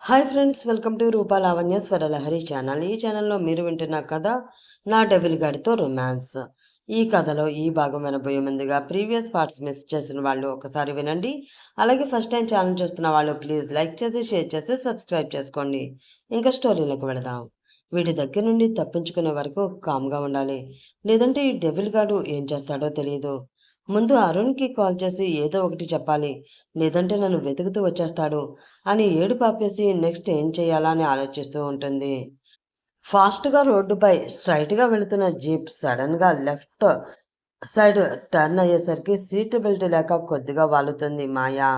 Hi friends, welcome to Rupa Lavanya Swaralahari channel. ఈ ఛానల్లో మీరు వింటున్న కథ నా డెవిల్ గాడితో రొమాన్స్. ఈ కథలో ఈ భాగం వినబోయే ముందుగా ప్రీవియస్ పార్ట్స్ మిస్ చేసిన వాళ్ళు ఒకసారి వినండి. అలాగే ఫస్ట్ టైం ఛానల్ చూస్తున్న వాళ్ళు ప్లీజ్ లైక్ చేసి షేర్ చేసి సబ్స్క్రైబ్ చేసుకోండి. ఇంకా స్టోరీలోకి వెళదాం. వీటి దగ్గర నుండి తప్పించుకునే వరకు కామ్గా ఉండాలి, లేదంటే ఈ డెవిల్ గాడు ఏం చేస్తాడో తెలియదు. ముందు అరుణ్కి కాల్ చేసి ఏదో ఒకటి చెప్పాలి, లేదంటే నన్ను వెతుకుతూ వచ్చేస్తాడు అని ఏడుపాపేసి నెక్స్ట్ ఏం చేయాలా అని ఆలోచిస్తూ ఉంటుంది. ఫాస్ట్గా రోడ్డుపై స్ట్రైట్గా వెళుతున్న జీప్ సడన్గా లెఫ్ట్ సైడ్ టర్న్ అయ్యేసరికి సీట్ బెల్ట్ లేక కొద్దిగా వాలుతుంది మాయా.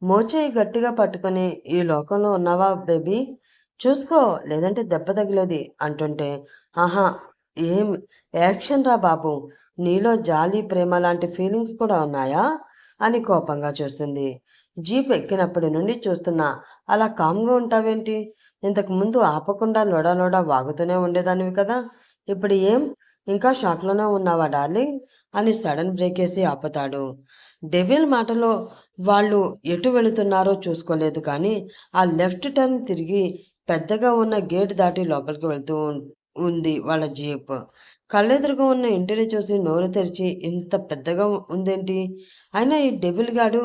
మోచేయి గట్టిగా పట్టుకుని ఈ లోకంలో ఉన్నావా బేబీ, చూసుకో లేదంటే దెబ్బ తగిలేది అంటుంటే, ఆహా ఏం యాక్షన్ రా బాబు, నీలో జాలి ప్రేమ లాంటి ఫీలింగ్స్ కూడా ఉన్నాయా అని కోపంగా చూస్తుంది. జీప్ ఎక్కినప్పటి నుండి చూస్తున్నా, అలా కామ్గా ఉంటావేంటి? ఇంతకు ముందు ఆపకుండా లొడ వాగుతూనే ఉండేదానివి కదా, ఇప్పుడు ఏం ఇంకా షాక్లోనే ఉన్నావా డార్లింగ్ అని సడన్ బ్రేక్ వేసి ఆపుతాడు. డెవిల్ మాటలో వాళ్ళు ఎటు వెళుతున్నారో చూసుకోలేదు, కానీ ఆ లెఫ్ట్ టర్న్ తిరిగి పెద్దగా ఉన్న గేట్ దాటి లోపలికి వెళ్తూ ఉంది వాళ్ళ జీప్. కళ్ళెదురుగా ఉన్న ఇంటిని చూసి నోరు తెరిచి ఇంత పెద్దగా ఉందేంటి? అయినా ఈ డెవిల్ గాడు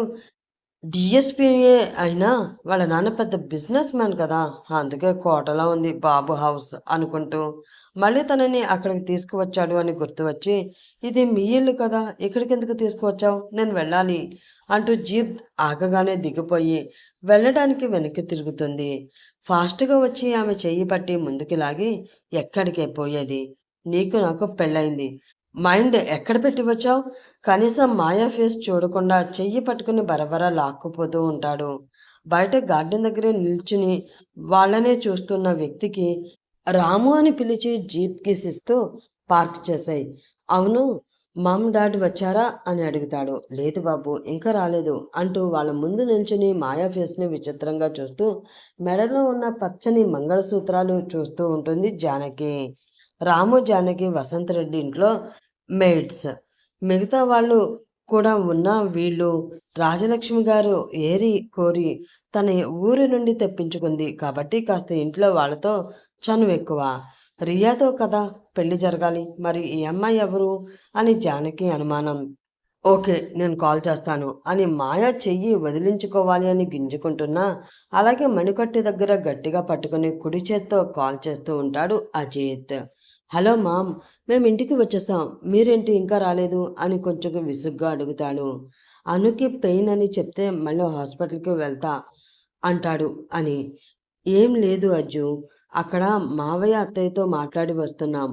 డిఎస్పీఏ అయినా వాళ్ళ నాన్న పెద్ద బిజినెస్ మ్యాన్ కదా, అందుకే కోటలా ఉంది బాబు హౌస్ అనుకుంటూ మళ్ళీ తనని అక్కడికి తీసుకువచ్చాడు అని గుర్తువచ్చి, ఇది మీ ఇల్లు కదా, ఇక్కడికి ఎందుకు తీసుకువచ్చావు, నేను వెళ్ళాలి అంటూ జీప్ ఆగగానే దిగిపోయి వెళ్ళడానికి వెనక్కి తిరుగుతుంది. ఫాస్ట్గా వచ్చి ఆమె చెయ్యి పట్టి ముందుకి లాగి, ఎక్కడికే పోయేది, నీకు నాకు పెళ్ళయింది, మైండ్ ఎక్కడ పెట్టి వచ్చావు, కనీసం మాయా ఫేస్ చూడకుండా చెయ్యి పట్టుకుని బరబరా లాక్కుపోతూ ఉంటాడు. బయట గార్డెన్ దగ్గరే నిల్చుని వాళ్ళనే చూస్తున్న వ్యక్తికి రాము అని పిలిచి జీప్ కీస్ ఇస్తూ పార్క్ చేశాయి. అవును, మామ్ డాడీ వచ్చారా అని అడుగుతాడు. లేదు బాబు, ఇంకా రాలేదు అంటూ వాళ్ళ ముందు నిల్చుని మాయా ఫేస్ని విచిత్రంగా చూస్తూ మెడలో ఉన్న పచ్చని మంగళసూత్రాలు చూస్తూ ఉంటుంది జానకి. రాము జానకి వసంత్ రెడ్డి ఇంట్లో మెయిడ్స్. మిగతా వాళ్ళు కూడా ఉన్న వీళ్ళు రాజలక్ష్మి గారు ఏరి కోరి తన ఊరి నుండి తెప్పించుకుంది కాబట్టి కాస్త ఇంట్లో వాళ్ళతో చనువు ఎక్కువ. రియాతో కదా పెళ్లి జరగాలి, మరి ఈ అమ్మాయి ఎవరు అని జానకి అనుమానం. ఓకే, నేను కాల్ చేస్తాను అని మాయా చెయ్యి వదిలించుకోవాలి అని గింజుకుంటున్నా, అలాగే మణికట్టు దగ్గర గట్టిగా పట్టుకుని కుడి చేత్తో కాల్ చేస్తూ ఉంటాడు అజిత్. హలో మామ్, మేము ఇంటికి వచ్చేస్తాం, మీరేంటి ఇంకా రాలేదు అని కొంచెం విసుగ్గా అడుగుతాడు. అనుకి పెయిన్ అని చెప్తే మళ్ళీ హాస్పిటల్కి వెళ్తా అంటాడు అని. ఏం లేదు అజ్జు, అక్కడ మావయ్య అత్తయ్యతో మాట్లాడి వస్తున్నాం,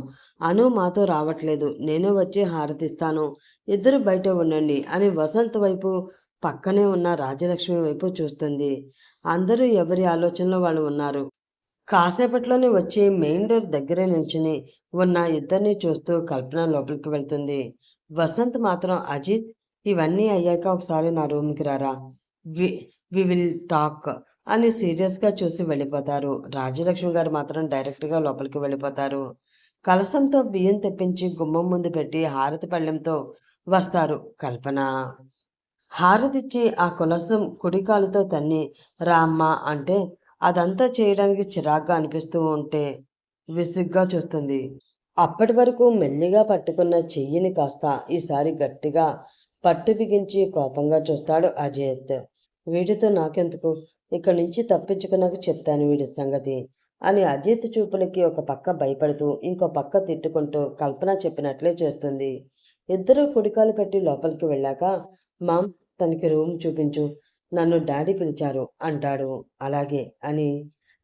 అను మాతో రావట్లేదు, నేనే వచ్చి హారతిస్తాను, ఇద్దరు బయట ఉండండి అని వసంత్ వైపు పక్కనే ఉన్న రాజలక్ష్మి వైపు చూస్తుంది. అందరూ ఎవరి ఆలోచనలో వాళ్ళు ఉన్నారు. కాసేపట్లోనే వచ్చి మెయిన్ డోర్ దగ్గరే నిల్చుని ఉన్న ఇద్దరిని చూస్తూ కల్పన లోపలికి వెళ్తుంది. వసంత్ మాత్రం, అజిత్ ఇవన్నీ అయ్యాక ఒకసారి నా రూమ్కి రారా, వి వి విల్ టాక్ అని సీరియస్గా చూసి వెళ్ళిపోతారు. రాజలక్ష్మి గారు మాత్రం డైరెక్ట్గా లోపలికి వెళ్ళిపోతారు. కలసంతో బియ్యం తెప్పించి గుమ్మం ముందు పెట్టి హారతి పళ్ళెంతో వస్తారు కల్పన. హారతిచ్చి ఆ కులసం కుడికాలుతో తన్ని రామ్మ అంటే అదంతా చేయడానికి చిరాగ్గా అనిపిస్తూ ఉంటే విసుగ్గా చూస్తుంది. అప్పటి వరకు మెల్లిగా పట్టుకున్న చెయ్యిని కాస్త ఈసారి గట్టిగా పట్టు బిగించి కోపంగా చూస్తాడు అజిత్. వీటితో నాకెందుకు, ఇక్కడి నుంచి తప్పించుకున్నాక చెప్తాను వీడి సంగతి అని అజిత్ చూపులకి ఒక పక్క భయపడుతూ ఇంకో పక్క తిట్టుకుంటూ కల్పన చెప్పినట్లే చేస్తుంది. ఇద్దరూ కుడికాలు పెట్టి లోపలికి వెళ్ళాక, మామ్ తనకి రూమ్ చూపించు, నన్ను డాడీ పిలిచారు అంటాడు. అలాగే అని.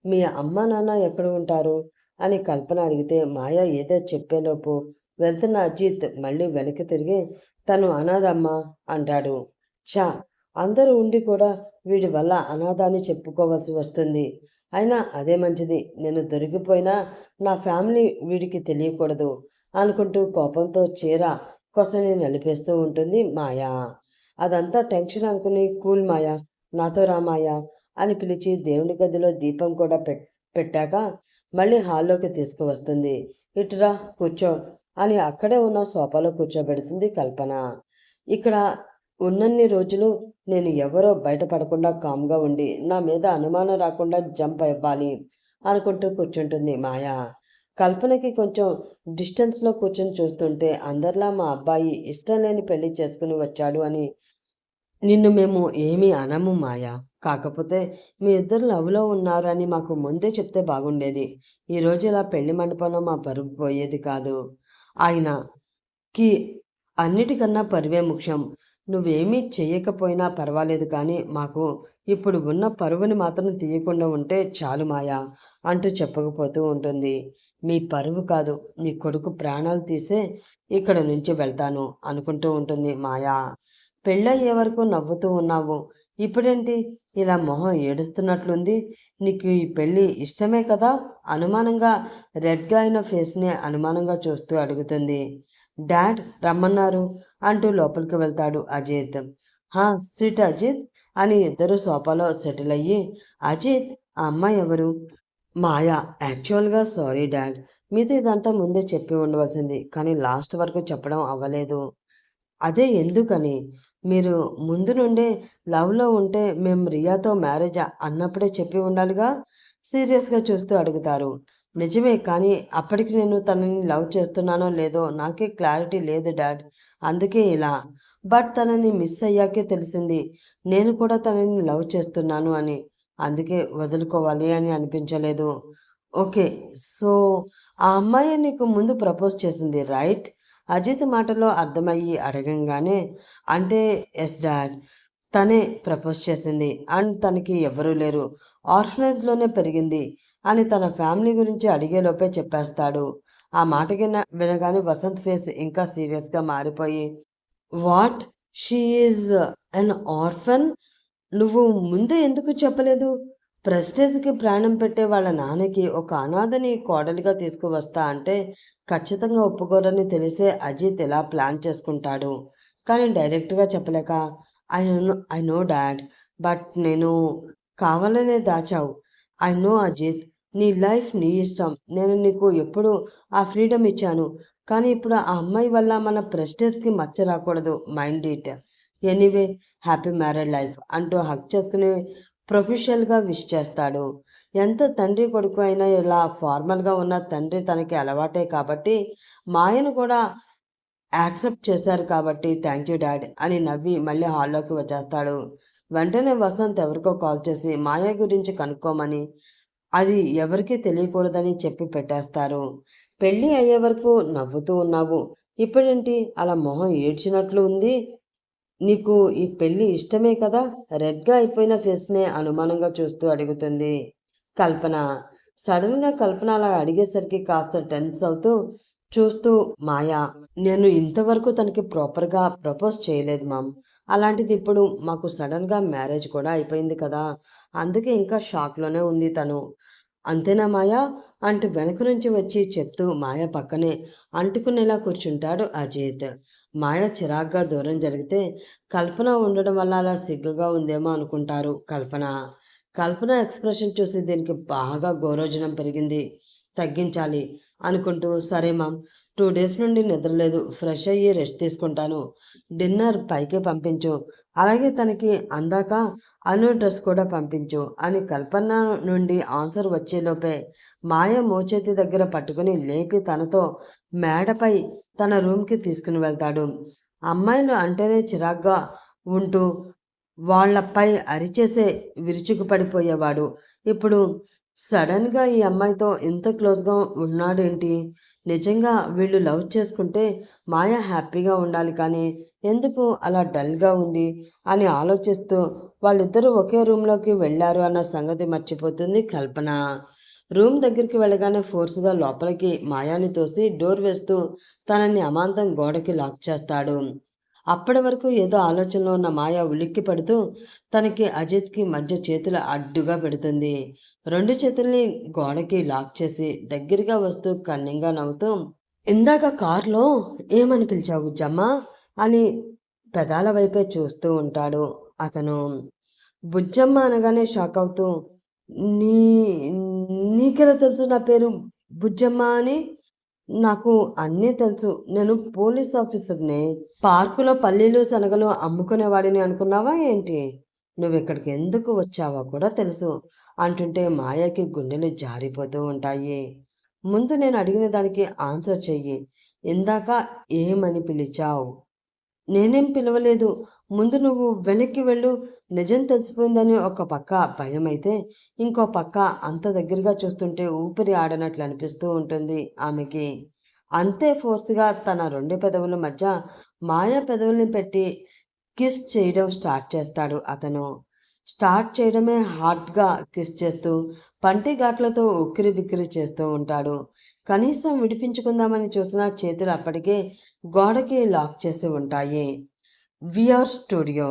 మీ అమ్మ నాన్న ఎక్కడ ఉంటారు అని కల్పన అడిగితే మాయ ఏదో చెప్పేలోపు వెళ్తున్న అజిత్ మళ్ళీ వెనక్కి తిరిగి తను అనాథమ్మ అంటాడు. చా, అందరూ ఉండి కూడా వీడి వల్ల అనాథాన్ని చెప్పుకోవాల్సి వస్తుంది. అయినా అదే మంచిది, నేను దొరికిపోయినా నా ఫ్యామిలీ వీడికి తెలియకూడదు అనుకుంటూ కోపంతో చీర కొసని నలిపేస్తూ ఉంటుంది మాయా. అదంతా టెన్షన్ అనుకుని, కూల్ మాయా, నాతో రా మాయా అని పిలిచి దేవుడి గదిలో దీపం కూడా పెట్టాక మళ్ళీ హాల్లోకి తీసుకువస్తుంది. ఇటురా కూర్చో అని అక్కడే ఉన్న సోఫాలో కూర్చోబెడుతుంది కల్పన. ఇక్కడ ఉన్నన్ని రోజులు నేను ఎవరో బయటపడకుండా కామ్గా ఉండి నా మీద అనుమానం రాకుండా జంప్ అవ్వాలి అనుకుంటూ కూర్చుంటుంది మాయ. కల్పనకి కొంచెం డిస్టెన్స్లో కూర్చొని చూస్తుంటే అందరిలా మా అబ్బాయి ఇష్టం లేని పెళ్లి చేసుకుని వచ్చాడు అని నిన్ను మేము ఏమీ అనము మాయ. కాకపోతే మీ ఇద్దరు లవ్‌లో ఉన్నారు అని మాకు ముందే చెప్తే బాగుండేది. ఈరోజు ఇలా పెళ్లి మండపంలో మా పరువు పోయేది కాదు. ఆయనకి అన్నిటికన్నా పరువే ముఖ్యం. నువ్వేమీ చెయ్యకపోయినా పర్వాలేదు కానీ మాకు ఇప్పుడు ఉన్న పరువుని మాత్రం తీయకుండా ఉంటే చాలు మాయ అంటూ చెప్పకపోతూ ఉంటుంది. మీ పరువు కాదు, నీ కొడుకు ప్రాణాలు తీసే ఇక్కడ నుంచి వెళ్తాను అనుకుంటూ ఉంటుంది మాయ. పెళ్ళయ్యే వరకు నవ్వుతూ ఉన్నావు. ఇప్పుడేంటి ఇలా మొహం ఏడుస్తున్నట్లుంది? నీకు ఈ పెళ్ళి ఇష్టమే కదా? అనుమానంగా రెడ్‌గా అయిన ఫేస్‌ని అనుమానంగా చూస్తూ అడుగుతుంది. డాడ్ రమ్మన్నారు అంటూ లోపలికి వెళ్తాడు అజిత్. హా! సిట్ అజిత్ అని ఇద్దరు సోఫాలో సెటిల్ అయ్యి, అజిత్ ఆ అమ్మాయి ఎవరు? మాయ. యాక్చువల్‌గా సారీ డాడ్. మీతో ఇదంతా ముందే చెప్పి ఉండవలసింది. కానీ లాస్ట్ వరకు చెప్పడం అవ్వలేదు. అదే ఎందుకని? మీరు ముందు నుండే లవ్‌లో ఉంటే మేము రియాతో మ్యారేజ్ అన్నప్పుడే చెప్పి ఉండాలిగా? సీరియస్‌గా చూస్తూ అడుగుతారు. నిజమే కానీ అప్పటికి నేను తనని లవ్ చేస్తున్నానో లేదో నాకే క్లారిటీ లేదు డాడ్. అందుకే ఇలా. బట్ తనని మిస్ అయ్యాకే తెలిసింది. నేను కూడా తనని లవ్ చేస్తున్నాను అని. అందుకే వదులుకోవాలి అని అనిపించలేదు. ఓకే. సో, ఆ అమ్మాయే నీకు ముందు ప్రపోజ్ చేసింది రైట్? అజిత్ మాటలో అర్థమయ్యి అడగంగానే, అంటే యెస్ డాడ్. తనే ప్రపోజ్ చేసింది. అండ్ తనకి ఎవ్వరూ లేరు. ఆర్ఫనేజ్‌లోనే పెరిగింది అని తన ఫ్యామిలీ గురించి అడిగేలోపే చెప్పేస్తాడు. ఆ మాట వినగానే వసంత్ ఫేస్ ఇంకా సీరియస్‌గా మారిపోయి, what? She is an orphan? నువ్వు ముందే ఎందుకు చెప్పలేదు? ప్రెస్టేజ్‌కి ప్రాణం పెట్టే వాళ్ళ నాన్నకి ఒక అనాథని కోడలిగా తీసుకువస్తా అంటే ఖచ్చితంగా ఒప్పుకోరని తెలిసే అజిత్ ఇలా ప్లాన్ చేసుకుంటాడు. కానీ డైరెక్ట్‌గా చెప్పలేక ఐ నో డాడ్. బట్ నేను కావాలనే దాచావు. I know Ajit. నీ లైఫ్ నీ ఇష్టం. నేను నీకు ఎప్పుడూ ఆ ఫ్రీడమ్ ఇచ్చాను. కానీ ఇప్పుడు ఆ అమ్మాయి వల్ల మన ప్రెస్టేజ్‌కి మచ్చ రాకూడదు. Mind it. Anyway happy married life అంటూ హగ్ చేసుకుని ప్రొఫెషనల్‌గా విష్ చేస్తాడు. ఎంత తండ్రి కొడుకు అయినా ఇలా ఫార్మల్‌గా ఉన్న తండ్రి తనకి అలవాటే కాబట్టి మాయను కూడా యాక్సెప్ట్ చేశారు కాబట్టి థ్యాంక్ యూ డాడ్ అని నవ్వి మళ్ళీ హాల్లోకి వచ్చేస్తాడు. వెంటనే వసంత్ ఎవరికో కాల్ చేసి మాయ గురించి కనుక్కోమని, అది ఎవరికీ తెలియకూడదని చెప్పి పెట్టేస్తారు. పెళ్ళి అయ్యే వరకు నవ్వుతూ ఉన్నావు. ఇప్పుడేంటి అలా మొహం ఏడ్చినట్లు ఉంది? నీకు ఈ పెళ్లి ఇష్టమే కదా? రెడ్‌గా అయిపోయిన ఫేస్‌నే అనుమానంగా చూస్తూ అడుగుతుంది కల్పన. సడెన్‌గా కల్పన అలా అడిగేసరికి కాస్త టెన్స్ అవుతూ చూస్తూ మాయ. నేను ఇంతవరకు తనకి ప్రాపర్‌గా ప్రపోజ్ చేయలేదు మామ్. అలాంటిది ఇప్పుడు మాకు సడెన్‌గా మ్యారేజ్ కూడా అయిపోయింది కదా! అందుకే ఇంకా షాక్‌లోనే ఉంది తను. అంతేనా మాయ? అంటూ వెనక నుంచి వచ్చి చెప్తూ మాయ పక్కనే అంటుకునేలా కూర్చుంటాడు అజిత్. మాయ చిరాగ్గా దూరం జరిగితే కల్పన ఉండడం వల్ల అలా సిగ్గుగా ఉందేమో అనుకుంటారు కల్పన. కల్పన ఎక్స్ప్రెషన్ చూసి దీనికి బాగా గోరోజనం పెరిగింది. తగ్గించాలి అనుకుంటూ సరే మామ్ 2 డేస్ నుండి నిద్రలేదు. ఫ్రెష్ అయ్యి రెస్ట్ తీసుకుంటాను. డిన్నర్ పైకే పంపించు. అలాగే తనకి అందాక అను డ్రెస్ కూడా పంపించు అని కల్పన నుండి ఆన్సర్ వచ్చేలోపే మాయ మోచేతి దగ్గర పట్టుకుని లేపి తనతో మేడపై తన రూమ్‌కి తీసుకుని వెళ్తాడు. అమ్మాయిలు అంటేనే చిరాగ్గా ఉంటూ వాళ్ళపై అరిచేసే విరుచుకుపడిపోయేవాడు. ఇప్పుడు సడన్‌గా ఈ అమ్మాయితో ఇంత క్లోజ్‌గా ఉన్నాడేంటి? నిజంగా వీళ్ళు లవ్ చేసుకుంటే మాయ హ్యాపీగా ఉండాలి కానీ ఎందుకు అలా డల్‌గా ఉంది అని ఆలోచిస్తూ వాళ్ళిద్దరూ ఒకే రూమ్‌లోకి వెళ్లారు అన్న సంగతి మర్చిపోతుంది కల్పన. రూమ్ దగ్గరికి వెళ్ళగానే ఫోర్స్‌గా లోపలికి మాయాని తోసి డోర్ వేస్తూ తనని అమాంతం గోడకి లాక్ చేస్తాడు. అప్పటి వరకు ఏదో ఆలోచనలో ఉన్న మాయ ఉలిక్కి పడుతూ తనకి అజిత్‌కి మధ్య చేతులు అడ్డుగా పెడుతుంది. 2 చేతుల్ని గోడకి లాక్ చేసి దగ్గరగా వస్తూ కన్నింగా నవ్వుతూ, ఇందాక కారులో ఏమని పిలిచావు బుజ్జమ్మా? అని పెదాల వైపే చూస్తూ ఉంటాడు అతను. బుజ్జమ్మ అనగానే షాక్ అవుతూ, నీ నీకెలా తెలుసు నా పేరు బుజ్జమ్మ అని? నాకు అన్నీ తెలుసు. నేను పోలీస్ ఆఫీసర్‌నే. పార్కులో పల్లీలు, శనగలు అమ్ముకునేవాడిని అనుకున్నావా ఏంటి? నువ్విక్కడికి ఎందుకు వచ్చావో కూడా తెలుసు. అంటుంటే మాయకి గుండెలు జారిపోతూ ఉంటాయి. ముందు నేను అడిగిన దానికి ఆన్సర్ చెయ్యి. ఇందాక ఏమని పిలిచావు? నేనేం పిలవలేదు. ముందు నువ్వు వెనక్కి వెళ్ళు. నిజం తెలిసిపోయిందని ఒక పక్క భయమైతే, ఇంకో పక్క అంత దగ్గరగా చూస్తుంటే ఊపిరి ఆడనట్లు అనిపిస్తూ ఉంటుంది ఆమెకి. అంతే ఫోర్స్‌గా తన 2 పెదవుల మధ్య మాయ పెదవుల్ని పెట్టి కిస్ చేయడం స్టార్ట్ చేస్తాడు అతను. స్టార్ట్ చేయడమే హార్డ్‌గా కిస్ చేస్తూ, పంటి ఘాట్లతో ఉక్కిరిబిక్కిరి చేస్తూ ఉంటాడు. కనీసం విడిపించుకుందామని చూసినా చేతులు అప్పటికే గోడకి లాక్ చేసి ఉంటాయి. VR studio.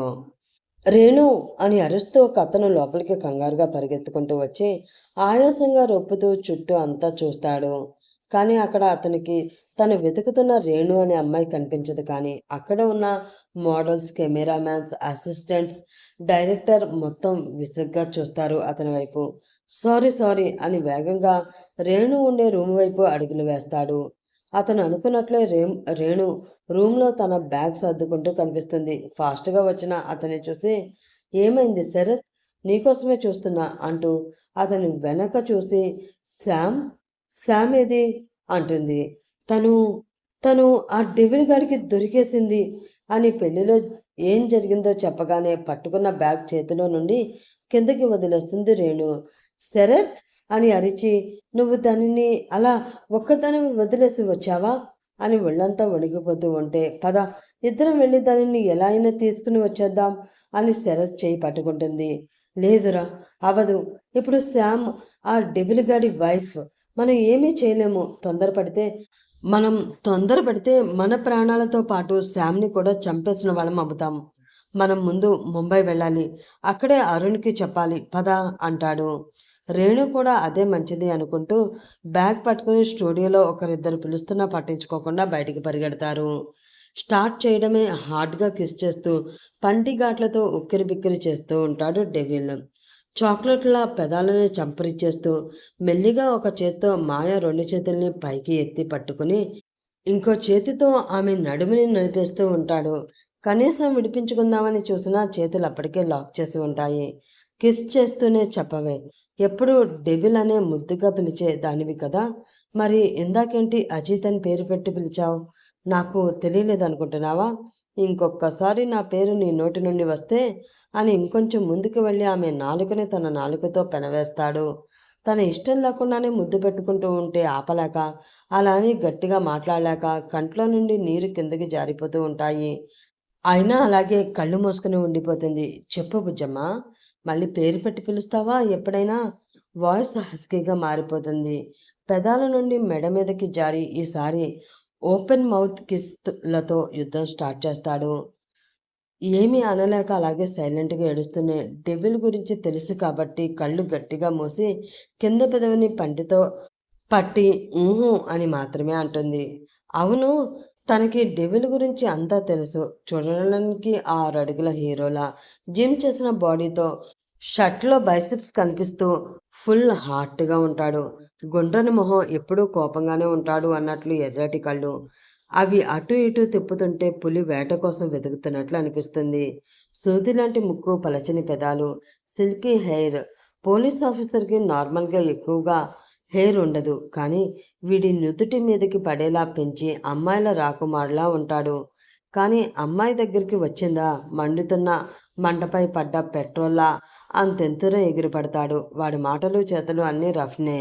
రేణు అని అరుస్తూ ఒక అతను లోపలికి కంగారుగా పరిగెత్తుకుంటూ వచ్చి ఆయాసంగా రొప్పుతూ చుట్టూ అంతా చూస్తాడు. కానీ అక్కడ అతనికి తను వెతుకుతున్న రేణు అనే అమ్మాయి కనిపించదు. కానీ అక్కడ ఉన్న మోడల్స్, కెమెరామ్యాన్స్, అసిస్టెంట్స్, డైరెక్టర్ మొత్తం విసుగ్గా చూస్తారు అతని వైపు. సారీ సారీ అని వేగంగా రేణు ఉండే రూమ్ వైపు అడుగులు వేస్తాడు. అతను అనుకున్నట్లే రేణు రూమ్‌లో తన బ్యాగ్ సర్దుకుంటూ కనిపిస్తుంది. ఫాస్ట్‌గా వచ్చిన అతన్ని చూసి, "ఏమైంది శరత్? నీకోసమే చూస్తున్నా" అంటూ అతని వెనక చూసి, "శామ్? శామ్ ఏది?" అంటుంది. "తను తను ఆ డెవిల్ గాడికి దొరికేసింది" అని పెళ్లిలో ఏం జరిగిందో చెప్పగానే పట్టుకున్న బ్యాగ్ చేతిలో నుండి కిందకి వదిలేస్తుంది రేణు. "శరత్!" అని అరిచి, "నువ్వు దానిని అలా ఒక్కదానివి వదిలేసి వచ్చావా?" అని ఒళ్ళంతా వణికిపోతూ ఉంటే, "పద ఇద్దరం వెళ్ళి దానిని ఎలా అయినా తీసుకుని వచ్చేద్దాం" అని శరత్ చేయి పట్టుకుంటుంది. "లేదురా, అవ్వదు. ఇప్పుడు శామ్ ఆ డెవిల్ గాడి వైఫ్. మనం ఏమీ చేయలేము. మనం తొందరపడితే మన ప్రాణాలతో పాటు శామ్‌ని కూడా చంపేసిన వాళ్ళం అవుతాం. మనం ముందు ముంబై వెళ్ళాలి. అక్కడే అరుణ్‌కి చెప్పాలి. పద" అంటాడు. రేణు కూడా అదే మంచిది అనుకుంటూ బ్యాగ్ పట్టుకుని స్టూడియోలో ఒకరిద్దరు పిలుస్తున్నా పట్టించుకోకుండా బయటికి పరిగెడతారు. స్టార్ట్ చేయడమే హార్డ్‌గా కిస్ చేస్తూ, పంటి ఘాట్లతో ఉక్కిరిబిక్కిరి చేస్తూ ఉంటాడు డెవిల్. చాక్లెట్‌లా పెదాలని చంపరిచేస్తూ, మెల్లిగా ఒక చేత్తో మాయ 2 చేతుల్ని పైకి ఎత్తి పట్టుకుని, ఇంకో చేతితో ఆమె నడుముని నలిపేస్తూ ఉంటాడు. కనీసం విడిపించుకుందామని చూసినా చేతులు అప్పటికే లాక్ చేసి ఉంటాయి. కిస్ చేస్తూనే చెప్పవే, ఎప్పుడూ డెవిల్ అనే ముద్దుగా పిలిచే దానివి కదా! మరి ఇందాకేంటి అజిత్ అని పేరు పెట్టి పిలిచావు? నాకు తెలియలేదనుకుంటున్నావా? ఇంకొక్కసారి నా పేరు నీ నోటి నుండి వస్తే అని ఇంకొంచెం ముందుకు వెళ్ళి ఆమె నాలుకని తన నాలుకతో పెనవేస్తాడు. తన ఇష్టం లేకుండానే ముద్దు పెట్టుకుంటూ ఉంటే ఆపలేక, అలా అని గట్టిగా మాట్లాడలేక కంట్లో నుండి నీరు కిందకి జారిపోతూ ఉంటాయి. అయినా అలాగే కళ్ళు మూసుకుని ఉండిపోతుంది. చెప్పు బుజ్జమ్మ, మళ్ళీ పేరు పెట్టి పిలుస్తావా ఎప్పుడైనా? వాయిస్ హస్కీగా మారిపోతుంది. పెదాల నుండి మెడ మీదకి జారి ఈసారి ఓపెన్ మౌత్ కిస్‌లతో యుద్ధం స్టార్ట్ చేస్తాడు. ఏమీ అనలేక అలాగే సైలెంట్‌గా ఏడుస్తూనే డెవిల్ గురించి తెలుసు కాబట్టి కళ్ళు గట్టిగా మూసి కింద పెదవిని పంటితో పట్టి ఊహు అని మాత్రమే అంటుంది. అవును, తనకి డెవిల్ గురించి అంతా తెలుసు. చూడడానికి 6 అడుగుల హీరోలా, జిమ్ చేసిన బాడీతో, షర్ట్‌లో బైసెప్స్ కనిపిస్తూ ఫుల్ హాట్‌గా ఉంటాడు. గుండ్రని మొహం, ఎప్పుడూ కోపంగానే ఉంటాడు అన్నట్లు ఎర్రటి కళ్ళు. అవి అటు ఇటు తిప్పుతుంటే పులి వేట కోసం వెతుకుతున్నట్లు అనిపిస్తుంది. సూదిలాంటి ముక్కు, పలచని పెదాలు, సిల్కీ హెయిర్. పోలీస్ ఆఫీసర్‌కి నార్మల్‌గా ఎక్కువగా హెయిర్ ఉండదు. కానీ వీడి నుదుటి మీదకి పడేలా పెంచి అమ్మాయిల రాకుమారులా ఉంటాడు. కానీ అమ్మాయి దగ్గరికి వచ్చిందా మండుతున్న మంటపై పడ్డ పెట్రోల్లా అంతెంతుర ఎగిరిపడతాడు. వాడి మాటలు చేతలు అన్నీ రఫ్‌నే.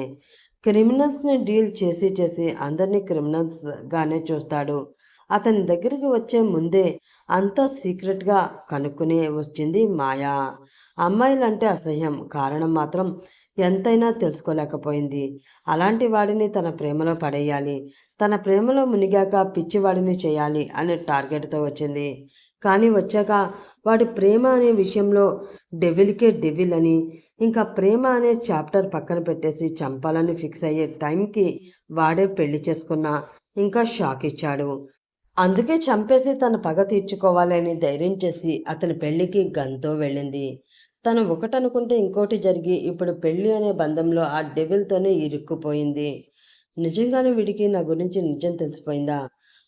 క్రిమినల్స్‌ని డీల్ చేసి చేసి అందరినీ క్రిమినల్స్‌గానే చూస్తాడు. అతని దగ్గరికి వచ్చే ముందే అంతా సీక్రెట్‌గా కనుక్కుని వచ్చింది మాయ. అమ్మాయిలంటే అసహ్యం. కారణం మాత్రం ఎంతైనా తెలుసుకోలేకపోయింది. అలాంటి వాడిని తన ప్రేమలో పడేయాలి. తన ప్రేమలో మునిగాక పిచ్చివాడిని చేయాలి అనే టార్గెట్‌తో వచ్చింది. కానీ వచ్చాక వాడి ప్రేమ అనే విషయంలో డెవిల్‌కే డెవిల్ అని, ఇంకా ప్రేమ అనే చాప్టర్ పక్కన పెట్టేసి చంపాలని ఫిక్స్ అయ్యే టైంకి వాడే పెళ్లి చేసుకున్నా ఇంకా షాక్ ఇచ్చాడు. అందుకే చంపేసి తన పగ తీర్చుకోవాలి అని ధైర్యం చేసి అతని పెళ్లికి గన్‌తో వెళ్ళింది. తను ఒకటనుకుంటే ఇంకోటి జరిగి ఇప్పుడు పెళ్లి అనే బంధంలో ఆ డెవిల్‌తోనే ఇరుక్కుపోయింది. నిజంగానే వీడికి నా గురించి నిజం తెలిసిపోయిందా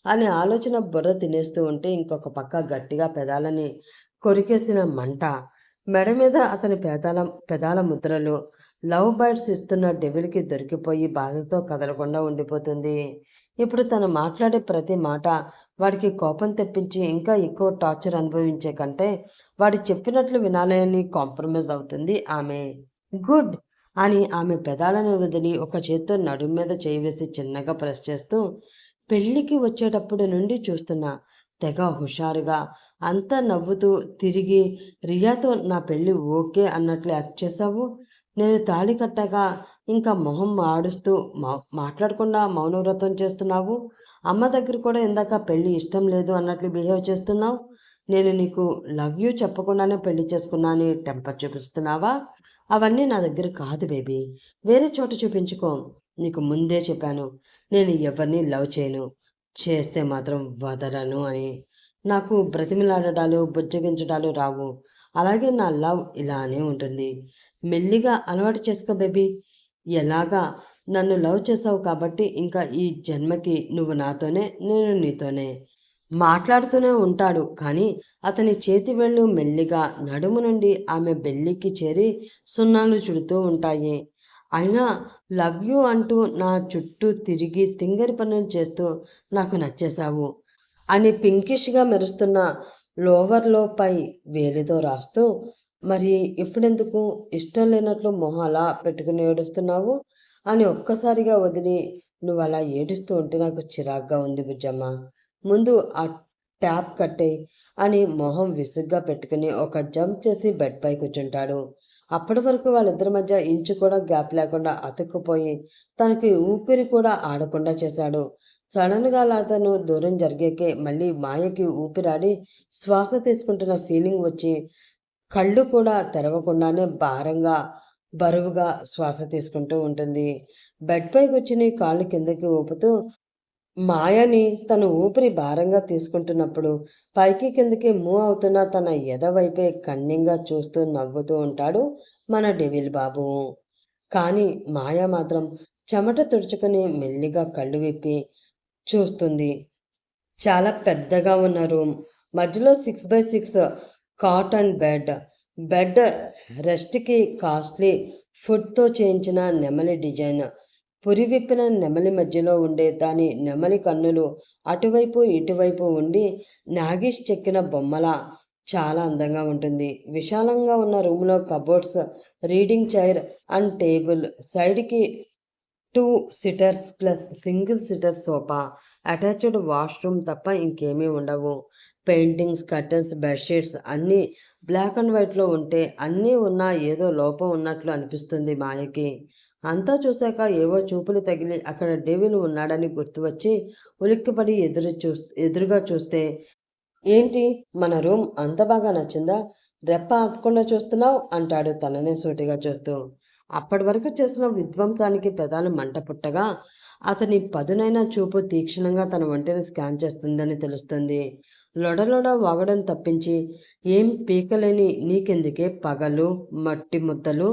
అనే ఆలోచన బుర్ర తినేస్తూ ఉంటే ఇంకొక పక్క గట్టిగా పెదాలని కొరికేసిన మంట. మెడ మీద అతని పెదాల ముద్రలు లవ్ బైట్స్ ఇస్తున్న డెవిల్కి దొరికిపోయి బాధతో కదలకుండా ఉండిపోతుంది. ఇప్పుడు తను మాట్లాడే ప్రతి మాట వాడికి కోపం తెప్పించి ఇంకా ఎక్కువ టార్చర్ అనుభవించే కంటే వాడు చెప్పినట్లు వినాలని కాంప్రమైజ్ అవుతుంది ఆమె. గుడ్ అని ఆమె పెదాలను వదిలి ఒక చేత్తో నడుం మీద చేయి వేసి చిన్నగా ప్రెస్ చేస్తూ, పెళ్ళికి వచ్చేటప్పుడు నుండి చూస్తున్నా తెగ హుషారుగా అంతా నవ్వుతూ తిరిగి రియాతో నా పెళ్ళి ఓకే అన్నట్లు యాక్ట్ చేశావు. నేను తాళి కట్టాక ఇంకా మొహం ఆడుస్తూ మాట్లాడకుండా మౌనవ్రతం చేస్తున్నావు. అమ్మ దగ్గర కూడా ఇందాక పెళ్ళి ఇష్టం లేదు అన్నట్లు బిహేవ్ చేస్తున్నావు. నేను నీకు లవ్ యూ చెప్పకుండానే పెళ్లి చేసుకున్నా అని టెంపర్ చూపిస్తున్నావా? అవన్నీ నా దగ్గర కాదు బేబీ. వేరే చోట చూపించుకో. నీకు ముందే చెప్పాను నేను ఎవరిని లవ్ చేయను. చేస్తే మాత్రం వదలను అని. నాకు బ్రతిమిలాడడాలు బుజ్జగించడాలు రావు. అలాగే నా లవ్ ఇలానే ఉంటుంది. మెల్లిగా అలవాటు చేసుకో బేబీ. ఎలాగా నన్ను లవ్ చేసావు కాబట్టి ఇంకా ఈ జన్మకి నువ్వు నాతోనే నేను నీతోనే. మాట్లాడుతూనే ఉంటాడు కానీ అతని చేతి వేళ్ళు మెల్లిగా నడుము నుండి ఆమె బెల్లికి చేరి సున్నాలు చుడుతూ ఉంటాయి. అయినా లవ్ యూ అంటూ నా చుట్టూ తిరిగి తింగరి పనులు చేస్తూ నాకు నచ్చేశావు అని పింకిష్గా మెరుస్తున్న లోవర్లో పై వేలితో రాస్తూ, మరి ఇప్పుడెందుకు ఇష్టం లేనట్లు మొహం అలా పెట్టుకుని ఏడుస్తున్నావు అని ఒక్కసారిగా వదిలి, నువ్వు అలా ఏడుస్తూ ఉంటే నాకు చిరాగ్గా ఉంది బుజ్జమ్మ. ముందు ఆ ట్యాప్ కట్టేయి అని మొహం విసుగ్గా పెట్టుకుని ఒక జంప్ చేసి బెడ్ పై కూర్చుంటాడు. అప్పటి వరకు వాళ్ళిద్దరి మధ్య ఇంచు కూడా గ్యాప్ లేకుండా అతుక్కుపోయి తనకి ఊపిరి కూడా ఆడకుండా చేశాడు. సడన్గా అతను దూరం జరిగాకే మళ్ళీ మాయకి ఊపిరాడి శ్వాస తీసుకుంటున్న ఫీలింగ్ వచ్చి కళ్ళు కూడా తెరవకుండానే భారంగా బరువుగా శ్వాస తీసుకుంటూ ఉంటుంది. బెడ్ పై కూర్చుని కాళ్ళు కిందకి ఊపుతూ మాయని తన ఊపిరి భారంగా తీసుకుంటున్నప్పుడు పైకి కిందకి మూవ్ అవుతున్న తన ఎదవైపే కన్నింగా చూస్తూ నవ్వుతూ ఉంటాడు మన డెవిల్ బాబు. కానీ మాయ మాత్రం చెమట తుడుచుకొని మెల్లిగా కళ్ళు విప్పి చూస్తుంది. చాలా పెద్దగా ఉన్న రూమ్, మధ్యలో 6x6 కాట్ అండ్ బెడ్ రెస్ట్కి కాస్ట్లీ ఫుడ్తో చేయించిన నెమలి డిజైన్, పురివిప్పిన నెమలి మధ్యలో ఉండే దాని నెమలి కన్నులు అటువైపు ఇటువైపు ఉండి నాగిష్ చెక్కిన బొమ్మల చాలా అందంగా ఉంటుంది. విశాలంగా ఉన్న రూమ్లో cupboards, reading chair and table, సైడ్కి 2 seaters plus single seater sofa, attached washroom తప్ప ఇంకేమీ ఉండవు. పెయింటింగ్స్, కర్టన్స్, బెడ్షీట్స్ అన్నీ బ్లాక్ అండ్ వైట్లో ఉంటే అన్నీ ఉన్నా ఏదో లోపం ఉన్నట్లు అనిపిస్తుంది మాయకి. అంతా చూశాక ఏవో చూపులు తగిలి అక్కడ డెవిల్ ఉన్నాడని గుర్తువచ్చి ఉలిక్కిపడి ఎదురుగా చూస్తే, ఏంటి మన రూమ్ అంత బాగా నచ్చిందా? రెప్ప ఆపకుండా చూస్తున్నావు అంటాడు తననే సూటిగా చూస్తూ. అప్పటి వరకు చేసిన విధ్వంసానికి పెదాలు మంట పుట్టగా అతని పదునైన చూపు తీక్షణంగా తన ఒంటిని స్కాన్ చేస్తుందని తెలుస్తుంది. లొడలొడ వాగడం తప్పించి ఏం పీకలేని నీకెందుకే పగలు మట్టి ముద్దలు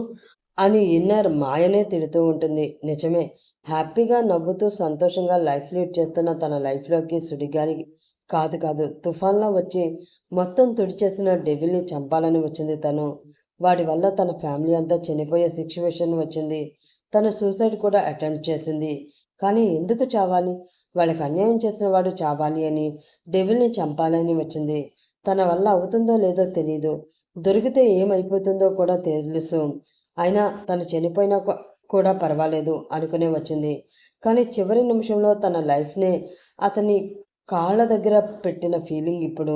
అని ఇన్నర్ మాయనే తిడుతూ ఉంటుంది. నిజమే, హ్యాపీగా నవ్వుతూ సంతోషంగా లైఫ్ లీడ్ చేస్తున్న తన లైఫ్లోకి సుడిగాలి కాదు తుఫాన్లో వచ్చి మొత్తం తుడిచేసిన డెవిల్ని చంపాలని వచ్చింది తను. వాడి వల్ల తన ఫ్యామిలీ అంతా చనిపోయే సిచ్యువేషన్ వచ్చింది. తను సూసైడ్ కూడా అటెంప్ట్ చేసింది. కానీ ఎందుకు చావాలి? వాళ్ళకి అన్యాయం చేసిన వాడు చావాలి అని, డెవిల్ని చంపాలని వచ్చింది. తన వల్ల అవుతుందో లేదో తెలీదు, దొరికితే ఏమైపోతుందో కూడా తెలుసు. అయినా తను చనిపోయినా కూడా పర్వాలేదు అనుకునే వచ్చింది. కానీ చివరి నిమిషంలో తన లైఫ్నే అతని కాళ్ళ దగ్గర పెట్టిన ఫీలింగ్ ఇప్పుడు.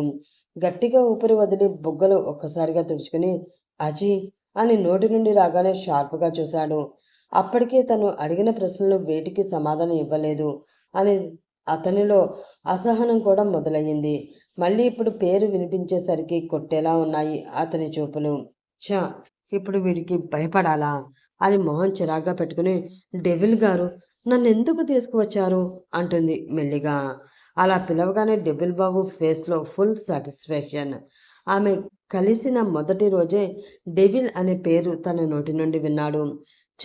గట్టిగా ఊపిరి వదిలి బుగ్గలు ఒక్కసారిగా తుడుచుకుని అజీ అని నోటి నుండి రాగానే షార్ప్గా చూశాడు. అప్పటికే తను అడిగిన ప్రశ్నలు వేటికి సమాధానం ఇవ్వలేదు అని అతనిలో అసహనం కూడా మొదలయ్యింది. మళ్ళీ ఇప్పుడు పేరు వినిపించేసరికి కొట్టేలా ఉన్నాయి అతని చూపులు. ఛ, ఇప్పుడు వీడికి భయపడాలా అని మొహం చిరాగ్గా పెట్టుకుని, డెవిల్ గారు నన్ను ఎందుకు తీసుకువచ్చారు అంటుంది మెల్లిగా. అలా పిలవగానే డెవిల్ బాబు ఫేస్లో ఫుల్ సాటిస్ఫాక్షన్. ఆమె కలిసిన మొదటి రోజే డెవిల్ అనే పేరు తన నోటి నుండి విన్నాడు.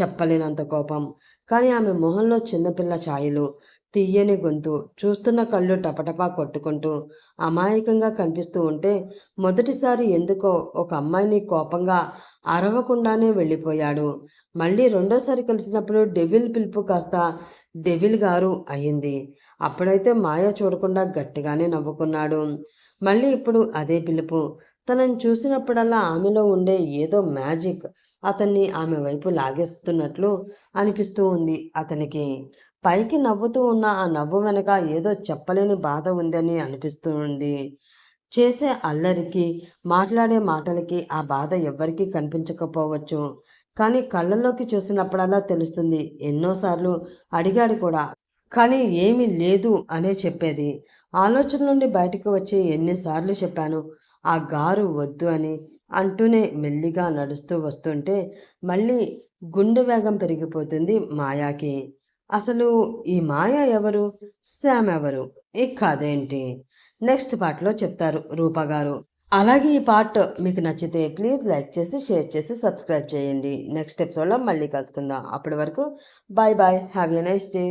చెప్పలేనంత కోపం. కానీ ఆమె మొహంలో చిన్నపిల్ల ఛాయలు, తీయని గొంతు, చూస్తున్న కళ్ళు టపటపా కొట్టుకుంటూ అమాయకంగా కనిపిస్తూ ఉంటే మొదటిసారి ఎందుకో ఒక అమ్మాయిని కోపంగా అరవకుండానే వెళ్ళిపోయాడు. మళ్ళీ రెండోసారి కలిసినప్పుడు డెవిల్ పిలుపు కాస్త డెవిల్ గారు అయింది. అప్పుడైతే మాయ చూడకుండా గట్టిగానే నవ్వుకున్నాడు. మళ్ళీ ఇప్పుడు అదే పిలుపు. తనని చూసినప్పుడల్లా ఆమెలో ఉండే ఏదో మ్యాజిక్ అతన్ని ఆమె వైపు లాగేస్తున్నట్లు అనిపిస్తూ ఉంది అతనికి. పైకి నవ్వుతూ ఉన్న ఆ నవ్వు వెనక ఏదో చెప్పలేని బాధ ఉందని అనిపిస్తూ ఉంది. చేసే అల్లరికి, మాట్లాడే మాటలకి ఆ బాధ ఎవ్వరికీ కనిపించకపోవచ్చు. కానీ కళ్ళల్లోకి చూసినప్పుడల్లా తెలుస్తుంది. ఎన్నోసార్లు అడిగాడు కూడా. కానీ ఏమీ లేదు అనే చెప్పేది. ఆలోచన నుండి బయటకు వచ్చి ఎన్నిసార్లు చెప్పాను ఆ గారు వద్దు అని అంటూనే మెల్లిగా నడుస్తూ వస్తుంటే మళ్ళీ గుండె వేగం పెరిగిపోతుంది మాయాకి. అసలు ఈ మాయ ఎవరు? శ్యామ్ ఎవరు? ఇక అదేంటి నెక్స్ట్ పార్ట్లో చెప్తారు రూప గారు. అలాగే ఈ పార్ట్ మీకు నచ్చితే ప్లీజ్ లైక్ చేసి, షేర్ చేసి, సబ్స్క్రైబ్ చేయండి. నెక్స్ట్ ఎపిసోడ్లో మళ్ళీ కలుసుకుందాం. అప్పటి వరకు bye bye. Have a nice day.